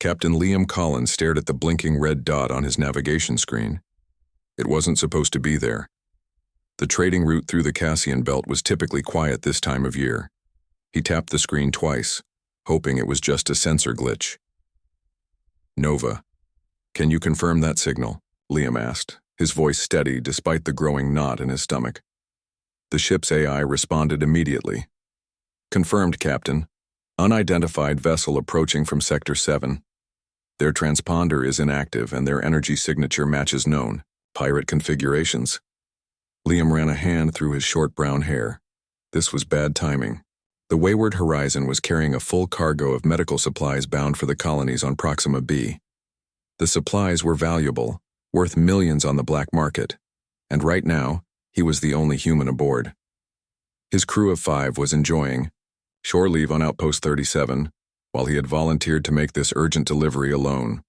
Captain Liam Collins stared at the blinking red dot on his navigation screen. It wasn't supposed to be there. The trading route through the Cassian Belt was typically quiet this time of year. He tapped the screen twice, hoping it was just a sensor glitch. "Nova, can you confirm that signal?" Liam asked, his voice steady despite the growing knot in his stomach. The ship's AI responded immediately. "Confirmed, Captain. Unidentified vessel approaching from Sector 7. Their transponder is inactive and their energy signature matches known pirate configurations." Liam ran a hand through his short brown hair. This was bad timing. The Wayward Horizon was carrying a full cargo of medical supplies bound for the colonies on Proxima B. The supplies were valuable, worth millions on the black market, and right now, he was the only human aboard. His crew of 5 was enjoying shore leave on Outpost 37, while he had volunteered to make this urgent delivery alone.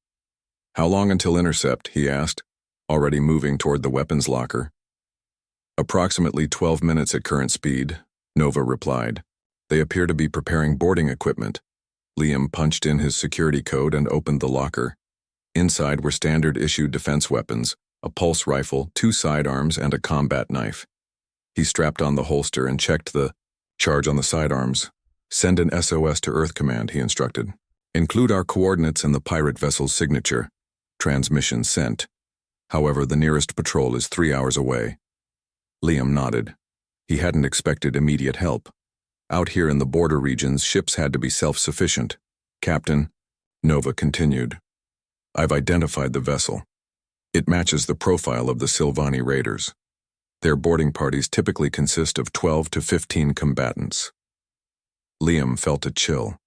"How long until intercept?" he asked, already moving toward the weapons locker. "Approximately 12 minutes at current speed," Nova replied. "They appear to be preparing boarding equipment." Liam punched in his security code and opened the locker. Inside were standard-issue defense weapons, a pulse rifle, 2 sidearms, and a combat knife. He strapped on the holster and checked the charge on the sidearms. "Send an SOS to Earth Command," he instructed. "Include our coordinates and the pirate vessel's signature. Transmission sent. However, the nearest patrol is 3 hours away." Liam nodded. He hadn't expected immediate help. Out here in the border regions, ships had to be self-sufficient. "Captain," Nova continued, "I've identified the vessel. It matches the profile of the Silvani raiders. Their boarding parties typically consist of 12 to 15 combatants." Liam felt a chill.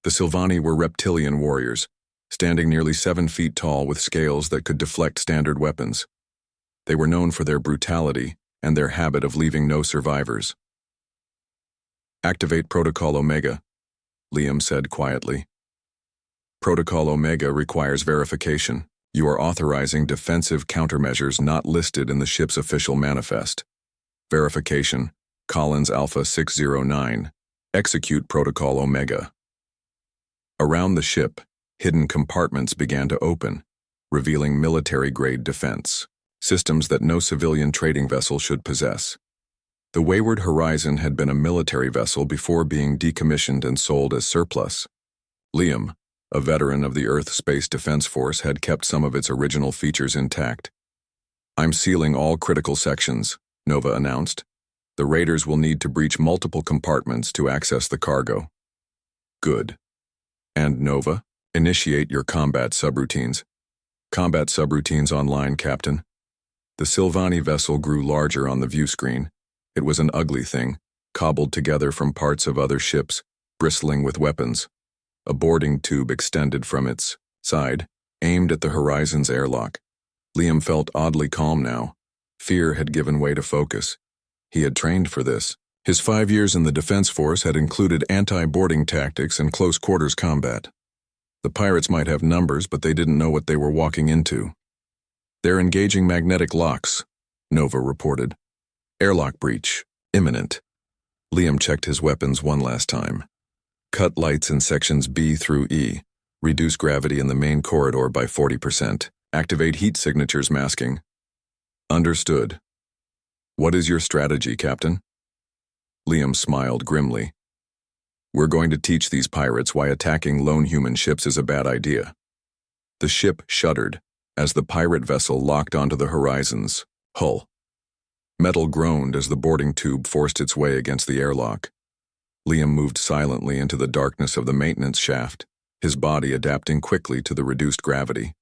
The Silvani were reptilian warriors, standing nearly 7 feet tall with scales that could deflect standard weapons. They were known for their brutality and their habit of leaving no survivors. "Activate Protocol Omega," Liam said quietly. "Protocol Omega requires verification. You are authorizing defensive countermeasures not listed in the ship's official manifest. Verification, Collins Alpha 609. Execute Protocol Omega." Around the ship, hidden compartments began to open, revealing military-grade defense, systems that no civilian trading vessel should possess. The Wayward Horizon had been a military vessel before being decommissioned and sold as surplus. Liam, a veteran of the Earth Space Defense Force, had kept some of its original features intact. "I'm sealing all critical sections," Nova announced. "The raiders will need to breach multiple compartments to access the cargo." "Good. And Nova, initiate your combat subroutines." "Combat subroutines online, Captain." The Silvani vessel grew larger on the view screen. It was an ugly thing, cobbled together from parts of other ships, bristling with weapons. A boarding tube extended from its side, aimed at the Horizon's airlock. Liam felt oddly calm now. Fear had given way to focus. He had trained for this. His 5 years in the Defense Force had included anti-boarding tactics and close-quarters combat. The pirates might have numbers, but they didn't know what they were walking into. "They're engaging magnetic locks," Nova reported. "Airlock breach. Imminent." Liam checked his weapons one last time. "Cut lights in sections B through E. Reduce gravity in the main corridor by 40%. Activate heat signatures masking." "Understood. What is your strategy, Captain?" Liam smiled grimly. "We're going to teach these pirates why attacking lone human ships is a bad idea." The ship shuddered as the pirate vessel locked onto the Horizon's hull. Metal groaned as the boarding tube forced its way against the airlock. Liam moved silently into the darkness of the maintenance shaft, his body adapting quickly to the reduced gravity.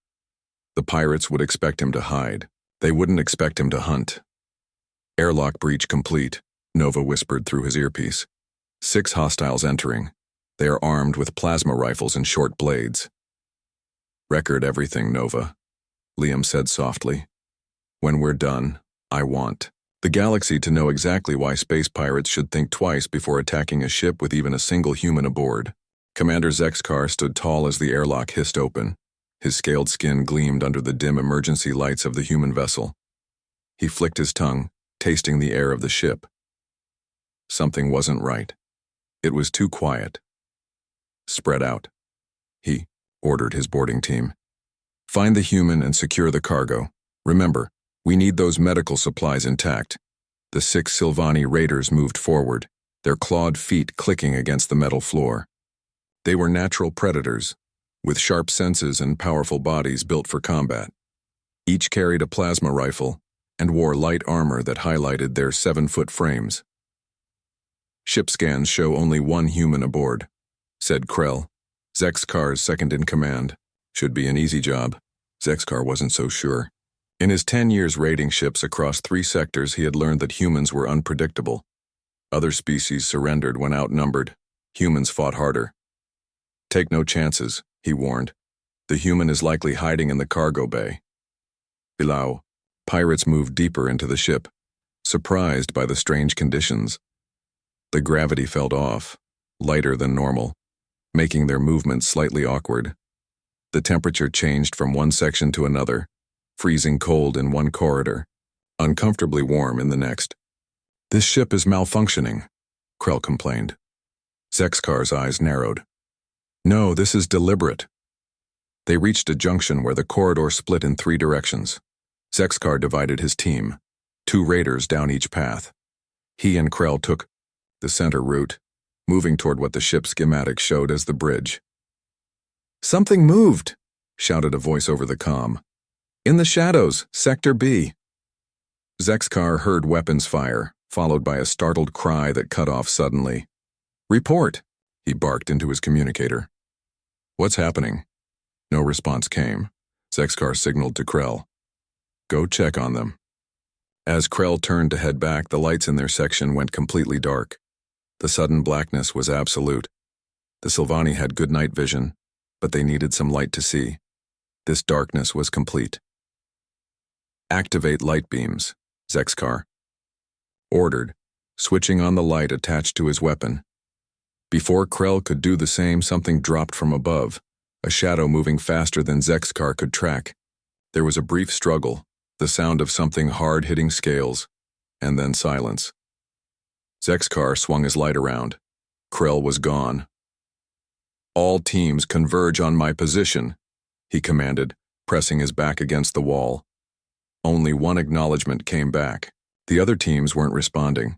The pirates would expect him to hide. They wouldn't expect him to hunt. "Airlock breach complete," Nova whispered through his earpiece. 6 hostiles entering. They are armed with plasma rifles and short blades. "Record everything, Nova," Liam said softly. "When we're done, I want the galaxy to know exactly why space pirates should think twice before attacking a ship with even a single human aboard." Commander Zexkar stood tall as the airlock hissed open. His scaled skin gleamed under the dim emergency lights of the human vessel. He flicked his tongue, tasting the air of the ship. Something wasn't right. It was too quiet. "Spread out," he ordered his boarding team. Find the human and secure the cargo. Remember, we need those medical supplies intact. The 6 Silvani raiders moved forward, their clawed feet clicking against the metal floor. They were natural predators, with sharp senses and powerful bodies built for combat. Each carried a plasma rifle and wore light armor that highlighted their 7-foot frames. Ship scans show only 1 human aboard, said Krell, Zexkar's second-in-command. Should be an easy job. Zexkar wasn't so sure. In his 10 years raiding ships across 3 sectors, he had learned that humans were unpredictable. Other species surrendered when outnumbered. Humans fought harder. Take no chances, he warned. The human is likely hiding in the cargo bay. Below, pirates moved deeper into the ship, surprised by the strange conditions. The gravity felt off, lighter than normal, making their movements slightly awkward. The temperature changed from one section to another, freezing cold in one corridor, uncomfortably warm in the next. This ship is malfunctioning, Krell complained. Zexkar's eyes narrowed. No, this is deliberate. They reached a junction where the corridor split in 3 directions. Zexkar divided his team, 2 raiders down each path. He and Krell took the center route, moving toward what the ship's schematic showed as the bridge. Something moved, shouted a voice over the comm. In the shadows, Sector B. Zexkar heard weapons fire, followed by a startled cry that cut off suddenly. Report, he barked into his communicator. What's happening? No response came. Zexkar signaled to Krell. Go check on them. As Krell turned to head back, the lights in their section went completely dark. The sudden blackness was absolute. The Silvani had good night vision, but they needed some light to see. This darkness was complete. Activate light beams, Zexkar ordered, switching on the light attached to his weapon. Before Krell could do the same, something dropped from above, a shadow moving faster than Zexkar could track. There was a brief struggle, the sound of something hard hitting scales, and then silence. Zexkar swung his light around. Krell was gone. All teams converge on my position, he commanded, pressing his back against the wall. Only one acknowledgement came back. The other teams weren't responding.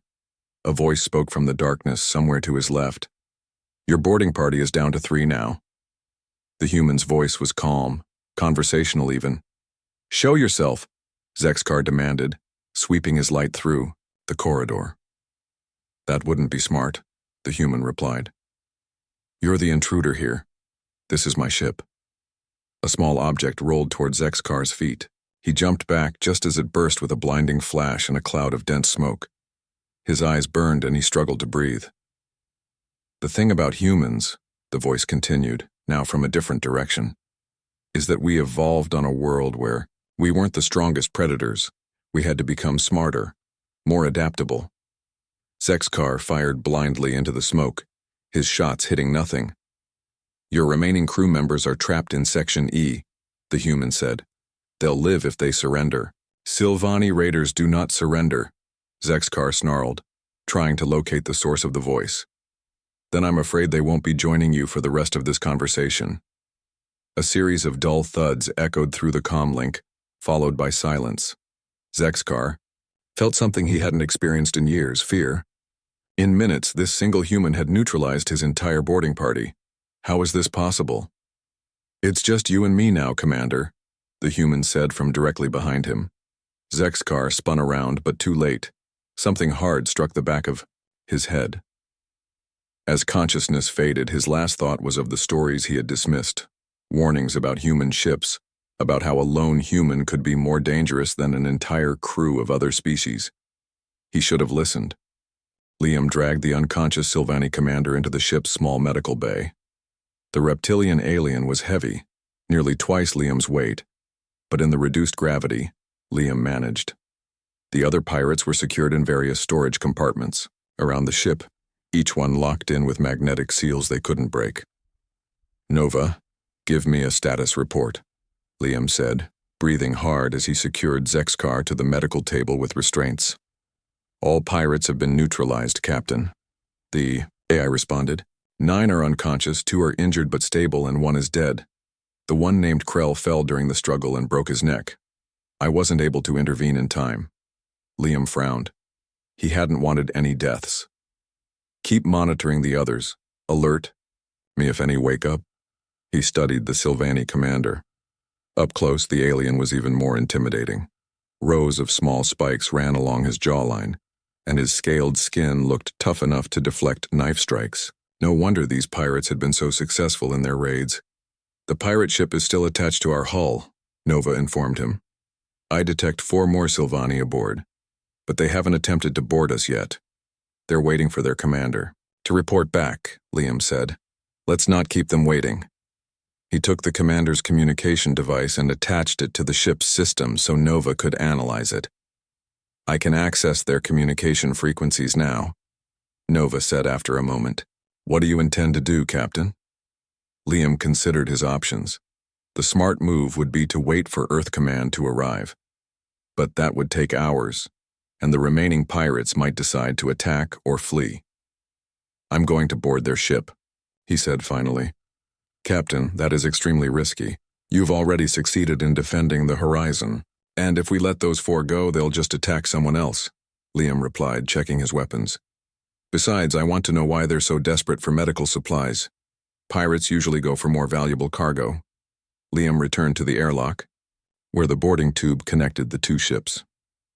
A voice spoke from the darkness somewhere to his left. Your boarding party is down to 3 now. The human's voice was calm, conversational even. Show yourself, Zexkar demanded, sweeping his light through the corridor. That wouldn't be smart, the human replied. You're the intruder here. This is my ship. A small object rolled toward Zexkar's feet. He jumped back just as it burst with a blinding flash and a cloud of dense smoke. His eyes burned and he struggled to breathe. The thing about humans, the voice continued, now from a different direction, is that we evolved on a world where we weren't the strongest predators. We had to become smarter, more adaptable. Zexkar fired blindly into the smoke, his shots hitting nothing. Your remaining crew members are trapped in Section E, the human said. They'll live if they surrender. Silvani raiders do not surrender, Zexkar snarled, trying to locate the source of the voice. Then I'm afraid they won't be joining you for the rest of this conversation. A series of dull thuds echoed through the comm link, followed by silence. Zexkar felt something he hadn't experienced in years, fear. In minutes, this single human had neutralized his entire boarding party. How is this possible? It's just you and me now, Commander, the human said from directly behind him. Zexkar spun around, but too late. Something hard struck the back of his head. As consciousness faded, his last thought was of the stories he had dismissed. Warnings about human ships, about how a lone human could be more dangerous than an entire crew of other species. He should have listened. Liam dragged the unconscious Silvani commander into the ship's small medical bay. The reptilian alien was heavy, nearly twice Liam's weight, but in the reduced gravity, Liam managed. The other pirates were secured in various storage compartments around the ship, each one locked in with magnetic seals they couldn't break. Nova, give me a status report, Liam said, breathing hard as he secured Zexkar to the medical table with restraints. All pirates have been neutralized, Captain. The AI responded. 9 are unconscious, 2 are injured but stable, and 1 is dead. The one named Krell fell during the struggle and broke his neck. I wasn't able to intervene in time. Liam frowned. He hadn't wanted any deaths. Keep monitoring the others. Alert me if any wake up. He studied the Sylvani commander. Up close, the alien was even more intimidating. Rows of small spikes ran along his jawline, and his scaled skin looked tough enough to deflect knife strikes. No wonder these pirates had been so successful in their raids. The pirate ship is still attached to our hull, Nova informed him. I detect 4 more Sylvani aboard, but they haven't attempted to board us yet. They're waiting for their commander to report back, Liam said. Let's not keep them waiting. He took the commander's communication device and attached it to the ship's system so Nova could analyze it. I can access their communication frequencies now, Nova said after a moment. What do you intend to do, Captain? Liam considered his options. The smart move would be to wait for Earth Command to arrive. But that would take hours, and the remaining pirates might decide to attack or flee. I'm going to board their ship, he said finally. Captain, that is extremely risky. You've already succeeded in defending the horizon, and if we let those 4 go, they'll just attack someone else, Liam replied, checking his weapons. Besides, I want to know why they're so desperate for medical supplies. Pirates usually go for more valuable cargo. Liam returned to the airlock, where the boarding tube connected the 2 ships.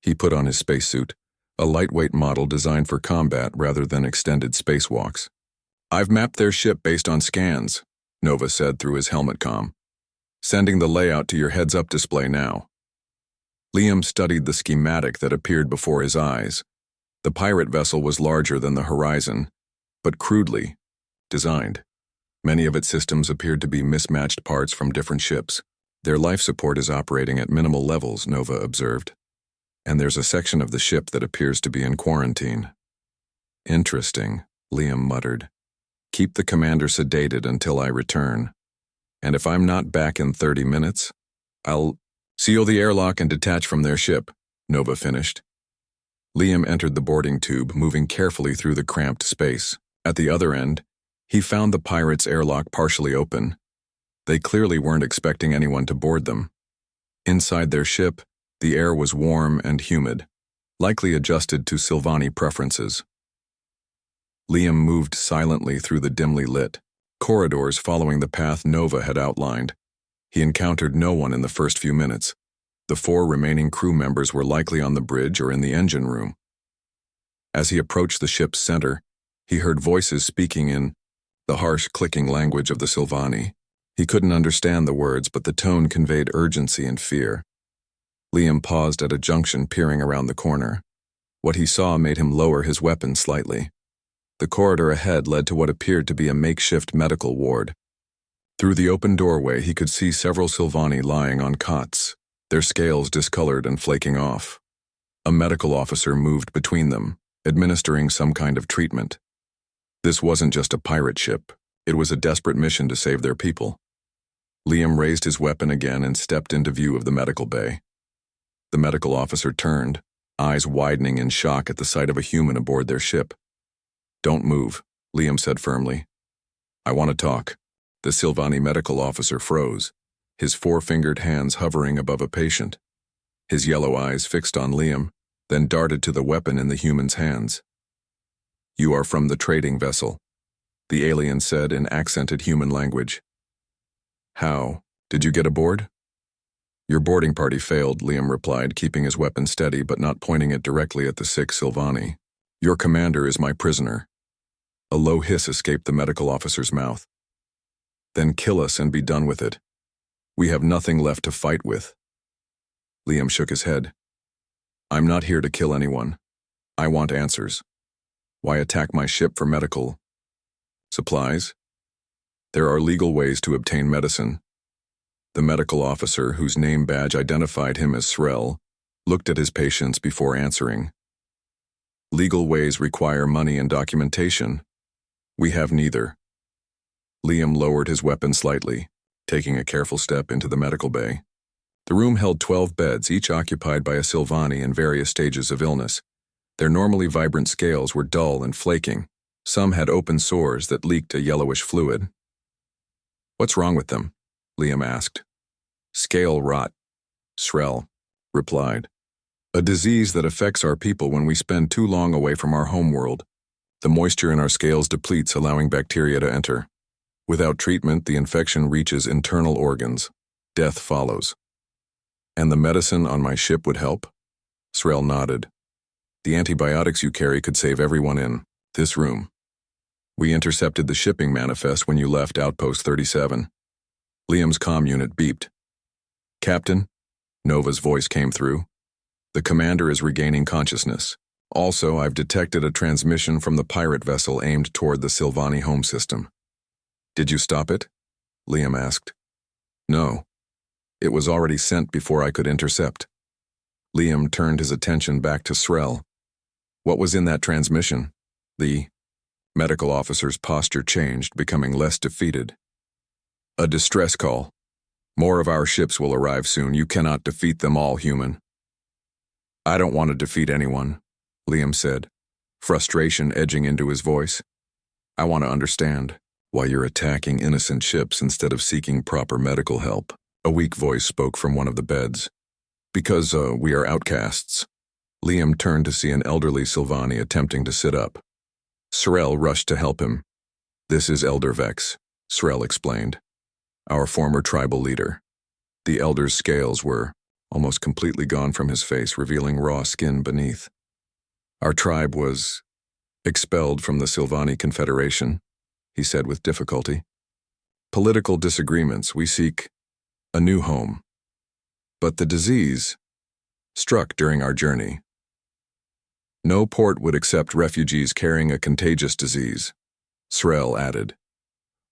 He put on his spacesuit, a lightweight model designed for combat rather than extended spacewalks. I've mapped their ship based on scans, Nova said through his helmet comm. Sending the layout to your heads-up display now. Liam studied the schematic that appeared before his eyes. The pirate vessel was larger than the horizon, but crudely designed. Many of its systems appeared to be mismatched parts from different ships. Their life support is operating at minimal levels, Nova observed. And there's a section of the ship that appears to be in quarantine. Interesting, Liam muttered. Keep the commander sedated until I return. And if I'm not back in 30 minutes, I'll seal the airlock and detach from their ship, Nova finished. Liam entered the boarding tube, moving carefully through the cramped space. At the other end, he found the pirates' airlock partially open. They clearly weren't expecting anyone to board them. Inside their ship, the air was warm and humid, likely adjusted to Sylvani preferences. Liam moved silently through the dimly lit corridors following the path Nova had outlined. He encountered no one in the first few minutes. The 4 remaining crew members were likely on the bridge or in the engine room. As he approached the ship's center, he heard voices speaking in the harsh, clicking language of the Sylvani. He couldn't understand the words, but the tone conveyed urgency and fear. Liam paused at a junction, peering around the corner. What he saw made him lower his weapon slightly. The corridor ahead led to what appeared to be a makeshift medical ward. Through the open doorway, he could see several Sylvani lying on cots, their scales discolored and flaking off. A medical officer moved between them, administering some kind of treatment. This wasn't just a pirate ship. It was a desperate mission to save their people. Liam raised his weapon again and stepped into view of the medical bay. The medical officer turned, eyes widening in shock at the sight of a human aboard their ship. Don't move, Liam said firmly. I want to talk. The Sylvani medical officer froze, his 4-fingered hands hovering above a patient. His yellow eyes fixed on Liam, then darted to the weapon in the human's hands. You are from the trading vessel, the alien said in accented human language. How did you get aboard? Your boarding party failed, Liam replied, keeping his weapon steady but not pointing it directly at the sick Sylvani. Your commander is my prisoner. A low hiss escaped the medical officer's mouth. Then kill us and be done with it. We have nothing left to fight with. Liam shook his head. I'm not here to kill anyone. I want answers. Why attack my ship for medical supplies? There are legal ways to obtain medicine. The medical officer, whose name badge identified him as Srel, looked at his patients before answering. Legal ways require money and documentation. We have neither. Liam lowered his weapon slightly, taking a careful step into the medical bay. The room held 12 beds, each occupied by a Sylvani in various stages of illness. Their normally vibrant scales were dull and flaking. Some had open sores that leaked a yellowish fluid. What's wrong with them? Liam asked. Scale rot, Srel replied. A disease that affects our people when we spend too long away from our homeworld. The moisture in our scales depletes, allowing bacteria to enter. Without treatment, the infection reaches internal organs. Death follows. And the medicine on my ship would help? Srel nodded. The antibiotics you carry could save everyone in this room. We intercepted the shipping manifest when you left Outpost 37. Liam's comm unit beeped. Captain, Nova's voice came through. The commander is regaining consciousness. Also, I've detected a transmission from the pirate vessel aimed toward the Silvani home system. Did you stop it? Liam asked. No. It was already sent before I could intercept. Liam turned his attention back to Srel. What was in that transmission? The medical officer's posture changed, becoming less defeated. A distress call. More of our ships will arrive soon. You cannot defeat them all, human. I don't want to defeat anyone, Liam said, frustration edging into his voice. I want to understand why you're attacking innocent ships instead of seeking proper medical help. A weak voice spoke from one of the beds. Because, we are outcasts. Liam turned to see an elderly Silvani attempting to sit up. Srel rushed to help him. This is Elder Vex, Srel explained. Our former tribal leader. The elder's scales were almost completely gone from his face, revealing raw skin beneath. Our tribe was expelled from the Silvani Confederation, he said with difficulty. Political disagreements, we seek a new home. But the disease struck during our journey. No port would accept refugees carrying a contagious disease, Srel added.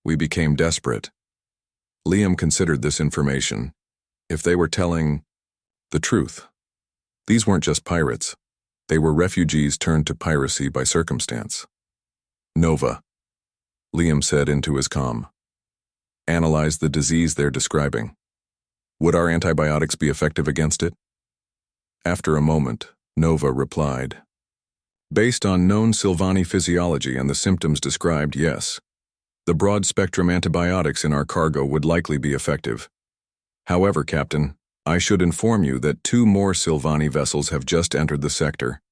We became desperate. Liam considered this information. If they were telling the truth, these weren't just pirates. They were refugees turned to piracy by circumstance. Nova, Liam said into his comm. Analyze the disease they're describing. Would our antibiotics be effective against it? After a moment, Nova replied. Based on known Silvani physiology and the symptoms described, yes. The broad-spectrum antibiotics in our cargo would likely be effective. However, Captain, I should inform you that 2 more Silvani vessels have just entered the sector.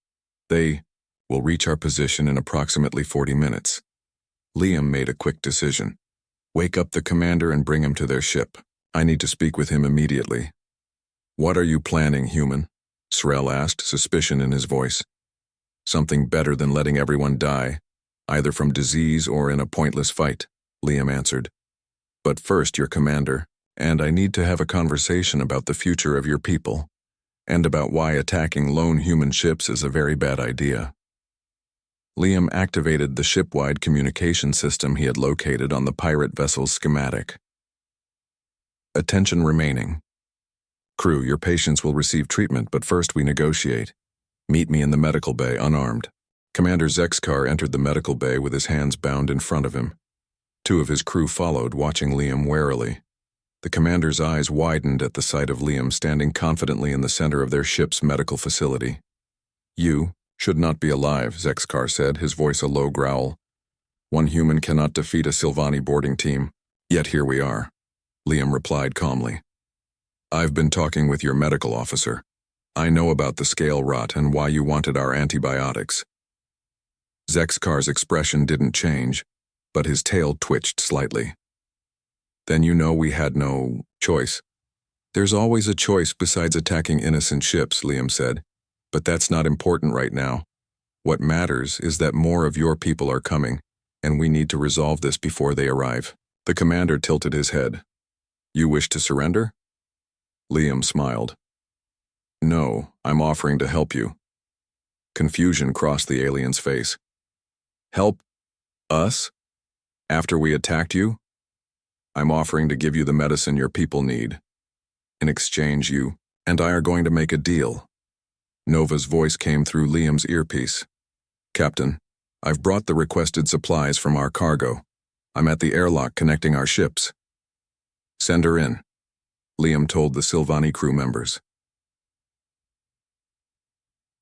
They will reach our position in approximately 40 minutes. Liam made a quick decision. Wake up the commander and bring him to their ship. I need to speak with him immediately. What are you planning, human? Srel asked, suspicion in his voice. Something better than letting everyone die, either from disease or in a pointless fight, Liam answered. But first, your commander, and I need to have a conversation about the future of your people, and about why attacking lone human ships is a very bad idea. Liam activated the ship-wide communication system he had located on the pirate vessel's schematic. Attention remaining. Crew, your patients will receive treatment, but first we negotiate. Meet me in the medical bay, unarmed. Commander Zexkar entered the medical bay with his hands bound in front of him. 2 of his crew followed, watching Liam warily. The commander's eyes widened at the sight of Liam standing confidently in the center of their ship's medical facility. You should not be alive, Zexkar said, his voice a low growl. One human cannot defeat a Silvani boarding team, yet here we are, Liam replied calmly. I've been talking with your medical officer. I know about the scale rot and why you wanted our antibiotics. Zexkar's expression didn't change, but his tail twitched slightly. Then you know we had no choice. There's always a choice besides attacking innocent ships, Liam said, but that's not important right now. What matters is that more of your people are coming, and we need to resolve this before they arrive. The commander tilted his head. You wish to surrender? Liam smiled. No, I'm offering to help you. Confusion crossed the alien's face. Help us? After we attacked you? I'm offering to give you the medicine your people need. In exchange, you and I are going to make a deal. Nova's voice came through Liam's earpiece. Captain, I've brought the requested supplies from our cargo. I'm at the airlock connecting our ships. Send her in, Liam told the Silvani crew members.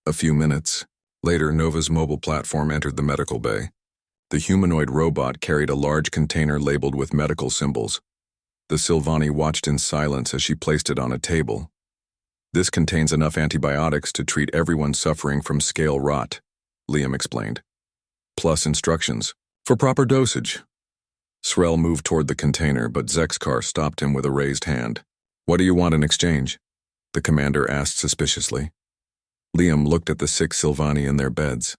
A few minutes later, Nova's mobile platform entered the medical bay. The humanoid robot carried a large container labeled with medical symbols. The Silvani watched in silence as she placed it on a table. This contains enough antibiotics to treat everyone suffering from scale rot, Liam explained. Plus instructions for proper dosage. Srel moved toward the container, but Zexkar stopped him with a raised hand. What do you want in exchange? The commander asked suspiciously. Liam looked at the 6 Silvani in their beds.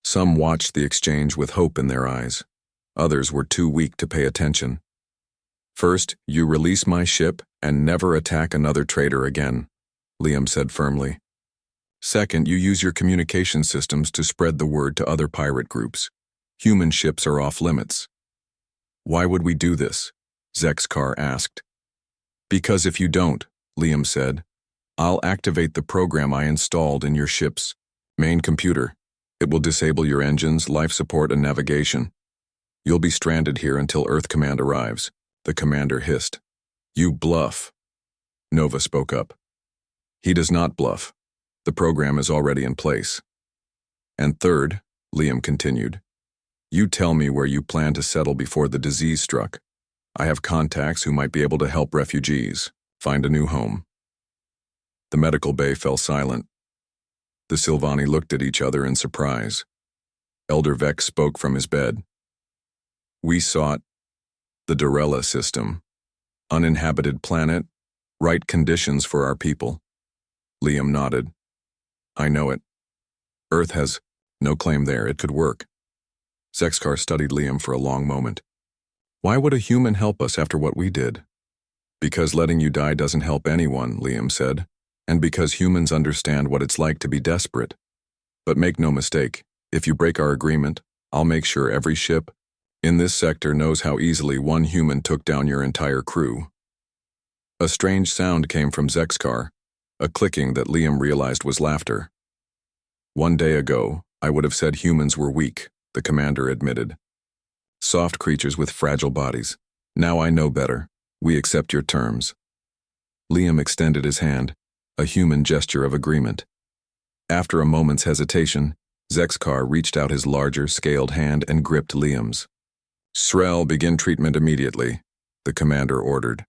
Some watched the exchange with hope in their eyes. Others were too weak to pay attention. First, you release my ship and never attack another trader again, Liam said firmly. Second, you use your communication systems to spread the word to other pirate groups. Human ships are off limits. Why would we do this? Zexkar asked. Because if you don't, Liam said, I'll activate the program I installed in your ship's main computer. It will disable your engines, life support, and navigation. You'll be stranded here until Earth Command arrives, the commander hissed. You bluff. Nova spoke up. He does not bluff. The program is already in place. And third, Liam continued, you tell me where you plan to settle before the disease struck. I have contacts who might be able to help refugees find a new home. The medical bay fell silent. The Silvani looked at each other in surprise. Elder Vex spoke from his bed. We sought the Dorella system. Uninhabited planet, right conditions for our people. Liam nodded. I know it. Earth has no claim there. It could work. Zexkar studied Liam for a long moment. Why would a human help us after what we did? Because letting you die doesn't help anyone, Liam said, and because humans understand what it's like to be desperate. But make no mistake, if you break our agreement, I'll make sure every ship in this sector knows how easily one human took down your entire crew. A strange sound came from Zexkar, a clicking that Liam realized was laughter. 1 day ago, I would have said humans were weak, the commander admitted. Soft creatures with fragile bodies. Now I know better. We accept your terms. Liam extended his hand, a human gesture of agreement. After a moment's hesitation, Zexkar reached out his larger, scaled hand and gripped Liam's. Srel, begin treatment immediately, the commander ordered.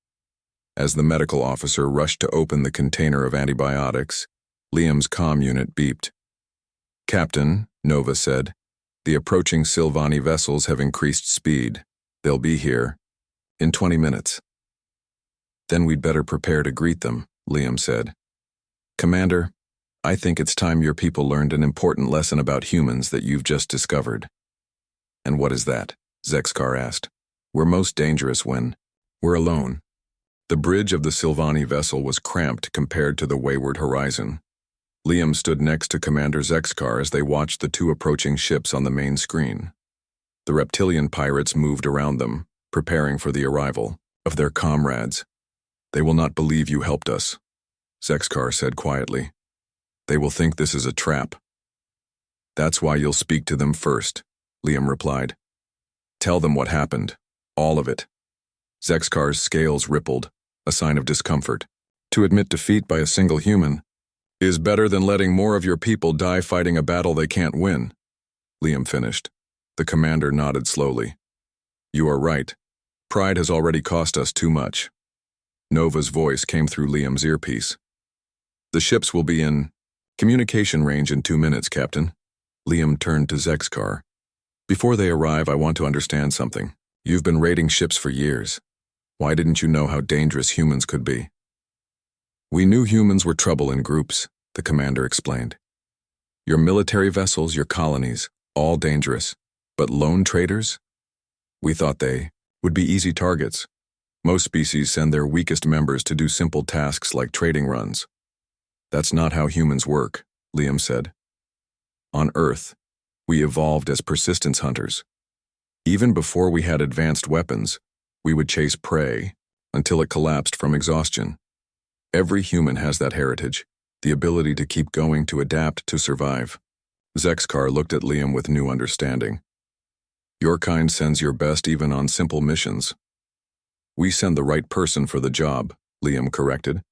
As the medical officer rushed to open the container of antibiotics, Liam's comm unit beeped. Captain, Nova said, the approaching Silvani vessels have increased speed. They'll be here in 20 minutes. Then we'd better prepare to greet them, Liam said. Commander, I think it's time your people learned an important lesson about humans that you've just discovered. And what is that? Zexkar asked. We're most dangerous when we're alone. The bridge of the Silvani vessel was cramped compared to the wayward horizon. Liam stood next to Commander Zexkar as they watched the 2 approaching ships on the main screen. The reptilian pirates moved around them, preparing for the arrival of their comrades. They will not believe you helped us, Zexkar said quietly. They will think this is a trap. That's why you'll speak to them first, Liam replied. Tell them what happened, all of it. Zexkar's scales rippled, a sign of discomfort. To admit defeat by a single human is better than letting more of your people die fighting a battle they can't win, Liam finished. The commander nodded slowly. You are right. Pride has already cost us too much. Nova's voice came through Liam's earpiece. The ships will be in communication range in 2 minutes, Captain. Liam turned to Zexkar. Before they arrive, I want to understand something. You've been raiding ships for years. Why didn't you know how dangerous humans could be? We knew humans were trouble in groups, the commander explained. Your military vessels, your colonies, all dangerous. But lone traders? We thought they would be easy targets. Most species send their weakest members to do simple tasks like trading runs. That's not how humans work, Liam said. On Earth, we evolved as persistence hunters. Even before we had advanced weapons, we would chase prey until it collapsed from exhaustion. Every human has that heritage, the ability to keep going, to adapt, to survive. Zexkar looked at Liam with new understanding. Your kind sends your best even on simple missions. We send the right person for the job, Liam corrected.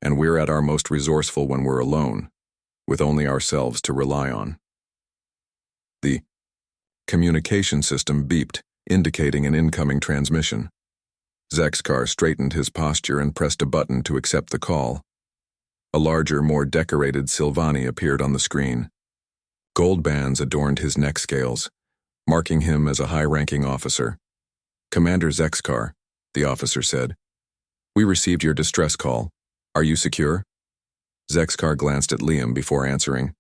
And we're at our most resourceful when we're alone, with only ourselves to rely on. The communication system beeped, indicating an incoming transmission. Zexkar straightened his posture and pressed a button to accept the call. A larger, more decorated Silvani appeared on the screen. Gold bands adorned his neck scales, marking him as a high-ranking officer. "Commander Zexkar," the officer said. "We received your distress call. Are you secure?" Zexkar glanced at Liam before answering.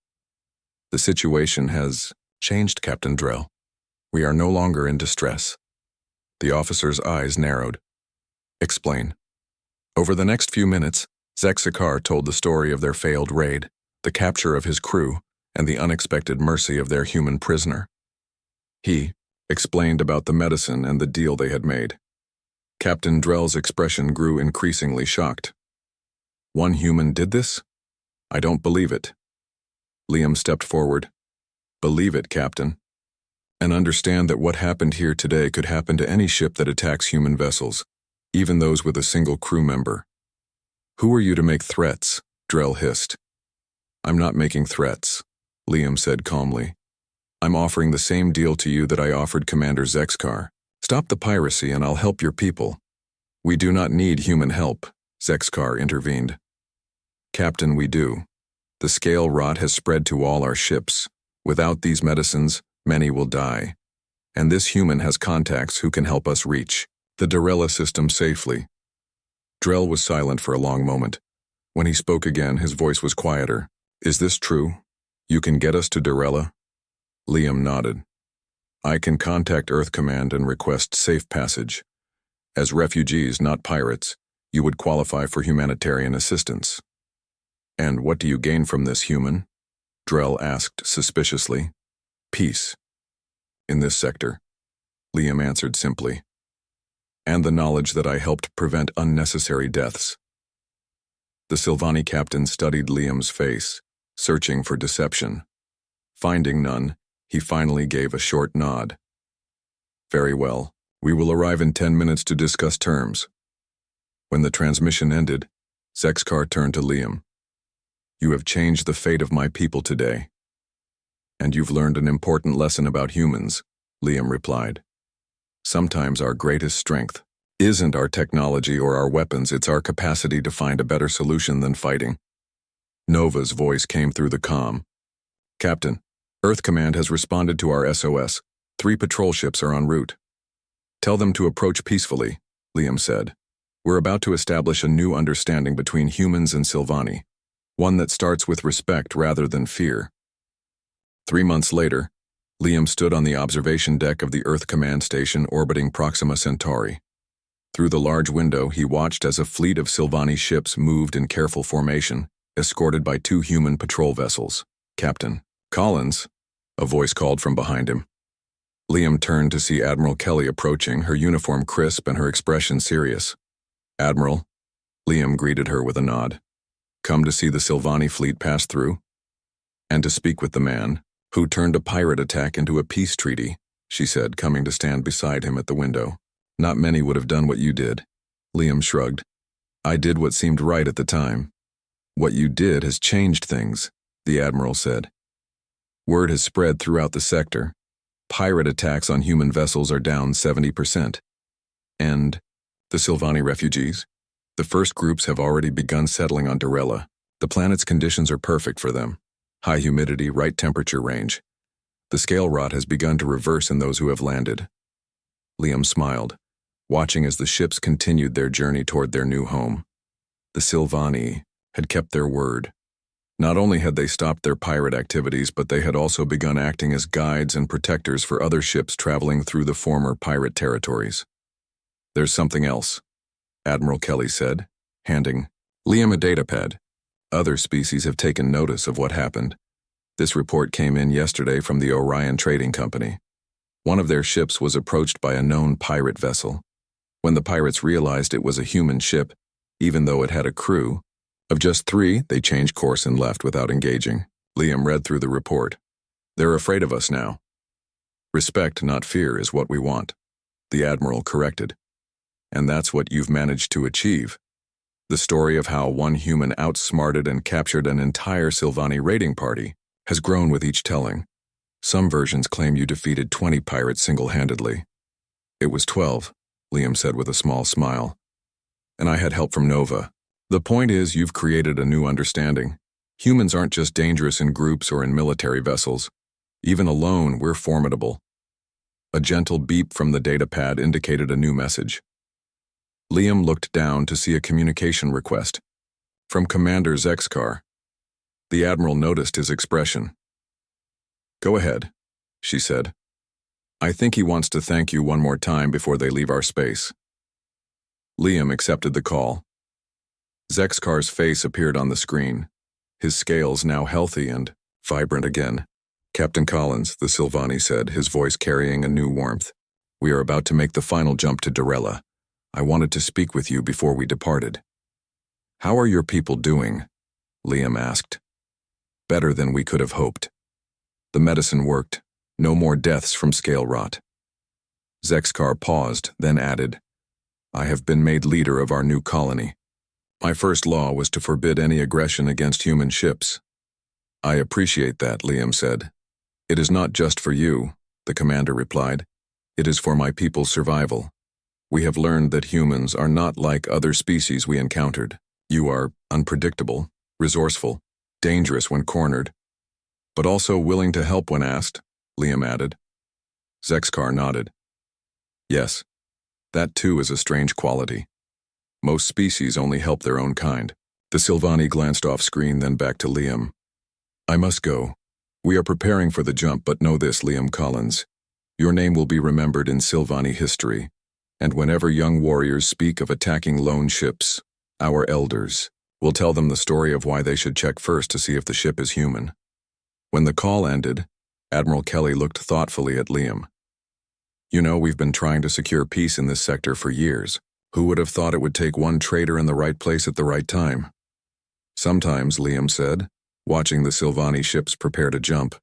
"The situation has changed, Captain Drell. We are no longer in distress." The officer's eyes narrowed. "Explain." Over the next few minutes, Zexkar told the story of their failed raid, the capture of his crew, and the unexpected mercy of their human prisoner. He explained about the medicine and the deal they had made. Captain Drell's expression grew increasingly shocked. "One human did this? I don't believe it." Liam stepped forward. "Believe it, Captain. And understand that what happened here today could happen to any ship that attacks human vessels, even those with a single crew member." "Who are you to make threats?" Drell hissed. "I'm not making threats," Liam said calmly. "I'm offering the same deal to you that I offered Commander Zexkar. Stop the piracy and I'll help your people." "We do not need human help," Zexkar intervened. "Captain, we do. The scale rot has spread to all our ships. Without these medicines, many will die. And this human has contacts who can help us reach the Dorella system safely." Drell was silent for a long moment. When he spoke again, his voice was quieter. "Is this true? You can get us to Dorella?" Liam nodded. "I can contact Earth Command and request safe passage. As refugees, not pirates, you would qualify for humanitarian assistance." "And what do you gain from this, human?" Drell asked suspiciously. "Peace. In this sector," Liam answered simply. "And the knowledge that I helped prevent unnecessary deaths." The Silvani captain studied Liam's face, searching for deception. Finding none, he finally gave a short nod. "Very well. We will arrive in 10 minutes to discuss terms." When the transmission ended, Zexkar turned to Liam. "You have changed the fate of my people today." "And you've learned an important lesson about humans," Liam replied. "Sometimes our greatest strength isn't our technology or our weapons, it's our capacity to find a better solution than fighting." Nova's voice came through the comm. "Captain, Earth Command has responded to our SOS. 3 patrol ships are en route." "Tell them to approach peacefully," Liam said. "We're about to establish a new understanding between humans and Silvani, one that starts with respect rather than fear." 3 months later, Liam stood on the observation deck of the Earth Command station orbiting Proxima Centauri. Through the large window, he watched as a fleet of Silvani ships moved in careful formation, escorted by 2 human patrol vessels. "Captain Collins," a voice called from behind him. Liam turned to see Admiral Kelly approaching, her uniform crisp and her expression serious. "Admiral," Liam greeted her with a nod. "Come to see the Silvani fleet pass through?" "And to speak with the man who turned a pirate attack into a peace treaty," she said, coming to stand beside him at the window. "Not many would have done what you did." Liam shrugged. "I did what seemed right at the time." "What you did has changed things," the Admiral said. "Word has spread throughout the sector. Pirate attacks on human vessels are down 70%. And the Silvani refugees? The first groups have already begun settling on Dorella. The planet's conditions are perfect for them. High humidity, right temperature range. The scale rot has begun to reverse in those who have landed." Liam smiled, watching as the ships continued their journey toward their new home. The Silvani had kept their word. Not only had they stopped their pirate activities, but they had also begun acting as guides and protectors for other ships traveling through the former pirate territories. "There's something else," Admiral Kelly said, handing Liam a datapad. "Other species have taken notice of what happened. This report came in yesterday from the Orion Trading Company. One of their ships was approached by a known pirate vessel. When the pirates realized it was a human ship, even though it had a crew of just 3, they changed course and left without engaging." Liam read through the report. "They're afraid of us now." "Respect, not fear, is what we want," the Admiral corrected. "And that's what you've managed to achieve." The story of how one human outsmarted and captured an entire Silvani raiding party has grown with each telling. Some versions claim you defeated 20 pirates single-handedly. It was 12, Liam said with a small smile. And I had help from Nova. The point is, you've created a new understanding. Humans aren't just dangerous in groups or in military vessels. Even alone, we're formidable. A gentle beep from the datapad indicated a new message. Liam looked down to see a communication request from Commander Zexkar. The Admiral noticed his expression. Go ahead, she said. I think he wants to thank you one more time before they leave our space. Liam accepted the call. Zexkar's face appeared on the screen, his scales now healthy and vibrant again. Captain Collins, the Silvani said, his voice carrying a new warmth. We are about to make the final jump to Dorella. I wanted to speak with you before we departed. How are your people doing? Liam asked. Better than we could have hoped. The medicine worked. No more deaths from scale rot. Zexkar paused, then added, I have been made leader of our new colony. My first law was to forbid any aggression against human ships. I appreciate that, Liam said. It is not just for you, the commander replied. It is for my people's survival. We have learned that humans are not like other species we encountered. You are unpredictable, resourceful, dangerous when cornered, but also willing to help when asked, Liam added. Zexkar nodded. Yes, that too is a strange quality. Most species only help their own kind. The Silvani glanced off screen, then back to Liam. I must go. We are preparing for the jump, but know this, Liam Collins. Your name will be remembered in Silvani history, and whenever young warriors speak of attacking lone ships, our elders will tell them the story of why they should check first to see if the ship is human. When the call ended, Admiral Kelly looked thoughtfully at Liam. You know, we've been trying to secure peace in this sector for years. Who would have thought it would take one traitor in the right place at the right time? Sometimes, Liam said, watching the Silvani ships prepare to jump.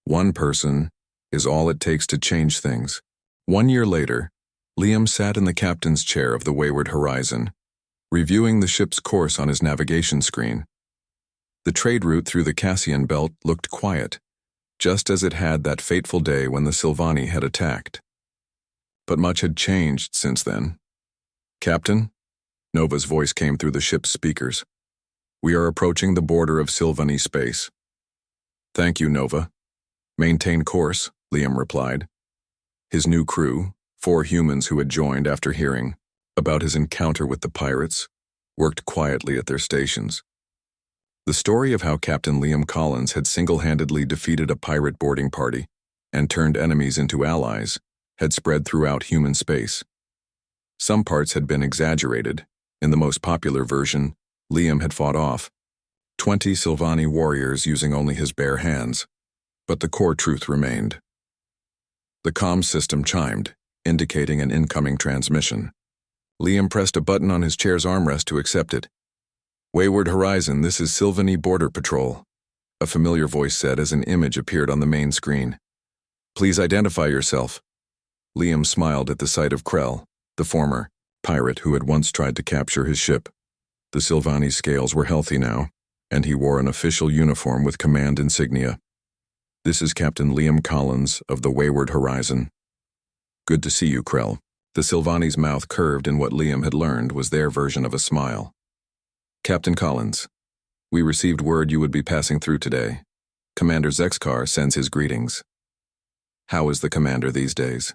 One person is all it takes to change things. 1 year later, Liam sat in the captain's chair of the Wayward Horizon, reviewing the ship's course on his navigation screen. The trade route through the Cassian Belt looked quiet, just as it had that fateful day when the Silvani had attacked. But much had changed since then. Captain, Nova's voice came through the ship's speakers. We are approaching the border of Silvani space. Thank you, Nova. Maintain course, Liam replied. His new crew, 4 humans who had joined after hearing about his encounter with the pirates, worked quietly at their stations. The story of how Captain Liam Collins had single-handedly defeated a pirate boarding party and turned enemies into allies had spread throughout human space. Some parts had been exaggerated. In the most popular version, Liam had fought off 20 Silvani warriors using only his bare hands, but the core truth remained. The comms system chimed, indicating an incoming transmission. Liam pressed a button on his chair's armrest to accept it. Wayward Horizon, this is Silvani Border Patrol, a familiar voice said as an image appeared on the main screen. Please identify yourself. Liam smiled at the sight of Krell, the former pirate who had once tried to capture his ship. The Silvani scales were healthy now, and he wore an official uniform with command insignia. This is Captain Liam Collins of the Wayward Horizon. Good to see you, Krell. The Silvani's mouth curved in what Liam had learned was their version of a smile. Captain Collins, we received word you would be passing through today. Commander Zexkar sends his greetings. How is the commander these days?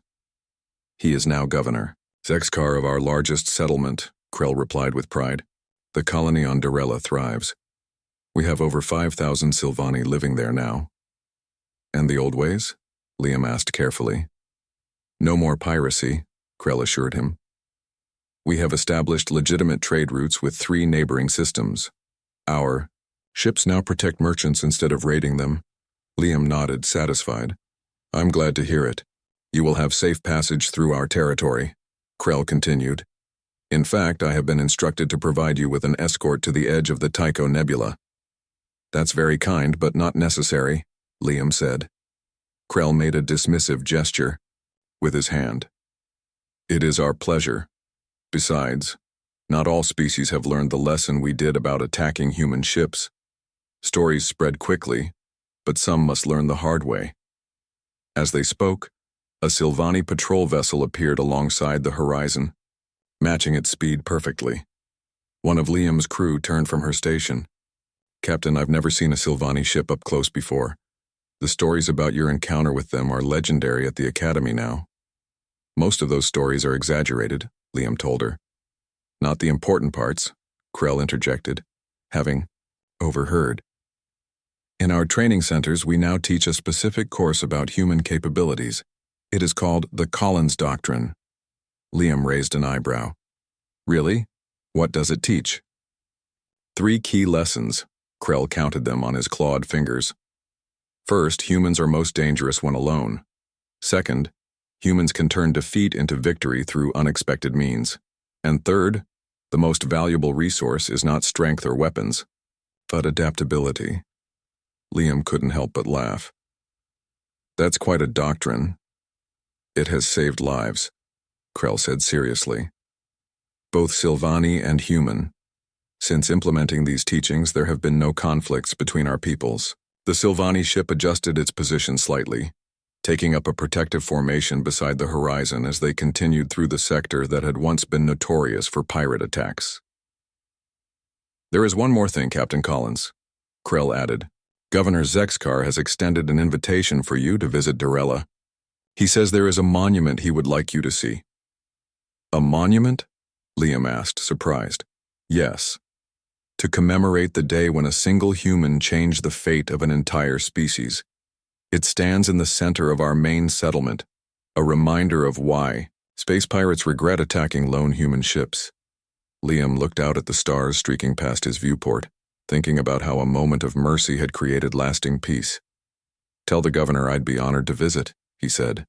He is now governor. Zexkar of our largest settlement, Krell replied with pride. The colony on Dorella thrives. We have over 5,000 Silvani living there now. And the old ways? Liam asked carefully. No more piracy, Krell assured him. We have established legitimate trade routes with 3 neighboring systems. Our ships now protect merchants instead of raiding them. Liam nodded, satisfied. I'm glad to hear it. You will have safe passage through our territory, Krell continued. In fact, I have been instructed to provide you with an escort to the edge of the Tycho Nebula. That's very kind, but not necessary, Liam said. Krell made a dismissive gesture with his hand. It is our pleasure. Besides, not all species have learned the lesson we did about attacking human ships. Stories spread quickly, but some must learn the hard way. As they spoke, A Silvani patrol vessel appeared alongside the horizon, matching its speed perfectly. One of Liam's crew turned from her station. "Captain, I've never seen a Silvani ship up close before. The stories about your encounter with them are legendary at the Academy now." "Most of those stories are exaggerated," Liam told her. "Not the important parts," Krell interjected, having overheard. "In our training centers, we now teach a specific course about human capabilities. It is called the Collins Doctrine." Liam raised an eyebrow. "Really? What does it teach?" 3 key lessons. Krell counted them on his clawed fingers. First, humans are most dangerous when alone. Second, humans can turn defeat into victory through unexpected means. And third, the most valuable resource is not strength or weapons, but adaptability. Liam couldn't help but laugh. "That's quite a doctrine. It has saved lives," Krell said seriously. "Both Silvani and human. Since implementing these teachings, there have been no conflicts between our peoples." The Silvani ship adjusted its position slightly, taking up a protective formation beside the horizon as they continued through the sector that had once been notorious for pirate attacks. "There is one more thing, Captain Collins," Krell added. "Governor Zexkar has extended an invitation for you to visit Durella. He says there is a monument he would like you to see." "A monument?" Liam asked, surprised. "Yes. To commemorate the day when a single human changed the fate of an entire species. It stands in the center of our main settlement, a reminder of why space pirates regret attacking lone human ships." Liam looked out at the stars streaking past his viewport, thinking about how a moment of mercy had created lasting peace. "Tell the governor I'd be honored to visit," he said.